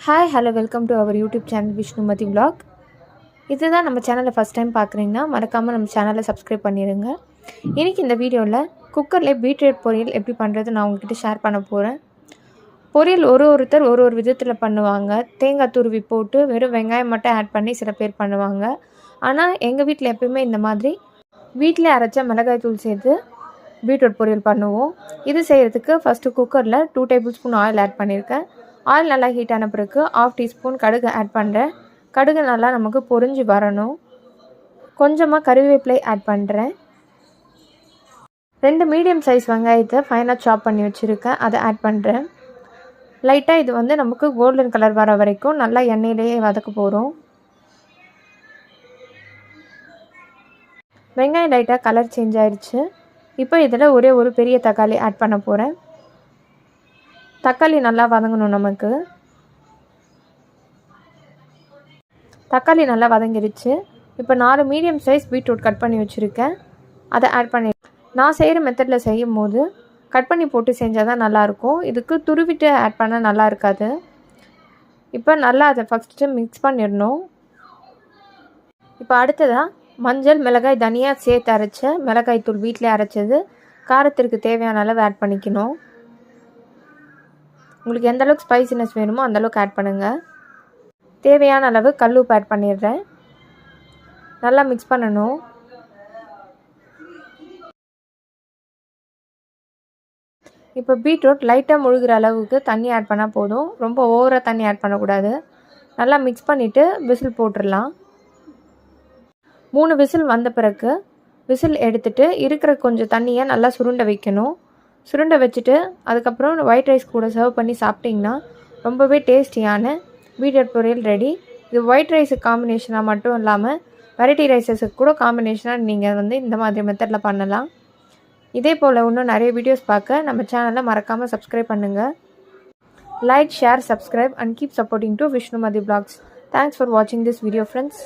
Hi hello welcome to our YouTube channel Vishnumathi vlog. இதுதான் நம்ம சேனலில் ஃபஸ்ட் டைம் பார்க்குறீங்கன்னா மறக்காமல் நம்ம சேனலை சப்ஸ்கிரைப் பண்ணிடுங்க. இன்றைக்கி இந்த வீடியோவில் குக்கரில் பீட்ரூட் பொரியல் எப்படி பண்ணுறது நான் உங்ககிட்ட ஷேர் பண்ண போகிறேன். பொரியல் ஒருத்தர் ஒரு விதத்தில் பண்ணுவாங்க. தேங்காய் துருவி போட்டு வெறும் வெங்காயம் மட்டும் ஆட் பண்ணி சில பேர் பண்ணுவாங்க. ஆனால் எங்கள் வீட்டில் எப்பயுமே இந்த மாதிரி வீட்டிலே அரைச்ச மிளகாய் தூள் சேர்த்து பீட்ரூட் பொரியல் பண்ணுவோம். இது செய்கிறதுக்கு ஃபஸ்ட்டு குக்கரில் 2 டேபிள் ஸ்பூன் ஆயில் ஆட் பண்ணியிருக்கேன். ஆயில் நல்லா ஹீட் ஆன பிறகு 1/2 டீஸ்பூன் கடுகு ஆட் பண்ணுறேன். கடுகு நல்லா நமக்கு பொரிஞ்சு வரணும். கொஞ்சமாக கறிவேப்பிலை ஆட் பண்ணுறேன். 2 மீடியம் சைஸ் வெங்காயத்தை ஃபைனாக சாப் பண்ணி வச்சுருக்கேன், அதை ஆட் பண்ணுறேன். லைட்டாக இது நமக்கு கோல்டன் கலர் வர வரைக்கும் நல்லா எண்ணெயிலேயே வதக்க போகிறோம். வெங்காயம் லைட்டாக கலர் சேஞ்ச் ஆயிடுச்சு. இப்போ இதில் ஒரே ஒரு பெரிய தக்காளி ஆட் பண்ண போகிறேன். தக்காளி நல்லா வதங்கணும். நமக்கு தக்காளி நல்லா வதங்கிடுச்சு. இப்போ 4 மீடியம் சைஸ் பீட்ரூட் கட் பண்ணி வச்சுருக்கேன், அதை ஆட் பண்ணி நான் செய்கிற மெத்தடில் செய்யும் போது கட் பண்ணி போட்டு செஞ்சால் தான் நல்லாயிருக்கும். இதுக்கு துருவிட்டு ஆட் பண்ண நல்லா இருக்காது. இப்போ நல்லா அதை ஃபஸ்ட்டு மிக்ஸ் பண்ணிடணும். இப்போ அடுத்ததாக மஞ்சள், மிளகாய், தனியாக சேர்த்து அரைச்ச மிளகாய் தூள் வீட்டிலே அரைச்சது காரத்திற்கு தேவையான அளவு ஆட் பண்ணிக்கணும். உங்களுக்கு எந்த அளவுக்கு ஸ்பைசினஸ் வேணுமோ அந்தளவுக்கு ஆட் பண்ணுங்கள். தேவையான அளவு கல்லுப்பு ஆட் பண்ணிடுறேன். நல்லா மிக்ஸ் பண்ணணும். இப்போ பீட்ரூட் லைட்டாக முழுகிற அளவுக்கு தண்ணி ஆட் பண்ணால் போதும். ரொம்ப ஓவராக தண்ணி ஆட் பண்ணக்கூடாது. நல்லா மிக்ஸ் பண்ணிவிட்டு விசில் போட்டுடலாம். 3 விசில் வந்த பிறகு விசில் எடுத்துகிட்டு இருக்கிற கொஞ்சம் தண்ணியை நல்லா சுருண்ட வைக்கணும். சுருண்டை வச்சுட்டு அதுக்கப்புறம் ஒயிட் ரைஸ் கூட சர்வ் பண்ணி சாப்பிட்டிங்கன்னா ரொம்பவே டேஸ்டியான பீட்ரூட் பொரியல் ரெடி. இது ஒயிட் ரைஸுக்கு காம்பினேஷனாக மட்டும் இல்லாமல் வெரைட்டி ரைஸஸுக்கு கூட காம்பினேஷனாக நீங்கள் இந்த மாதிரி மெத்தடில் பண்ணலாம். இதே போல் இன்னும் நிறைய வீடியோஸ் பார்க்க நம்ம சேனலை மறக்காமல் சப்ஸ்கிரைப் பண்ணுங்கள். Like, share, subscribe and keep supporting to Vishnumathi vlogs. Thanks for watching this video, friends.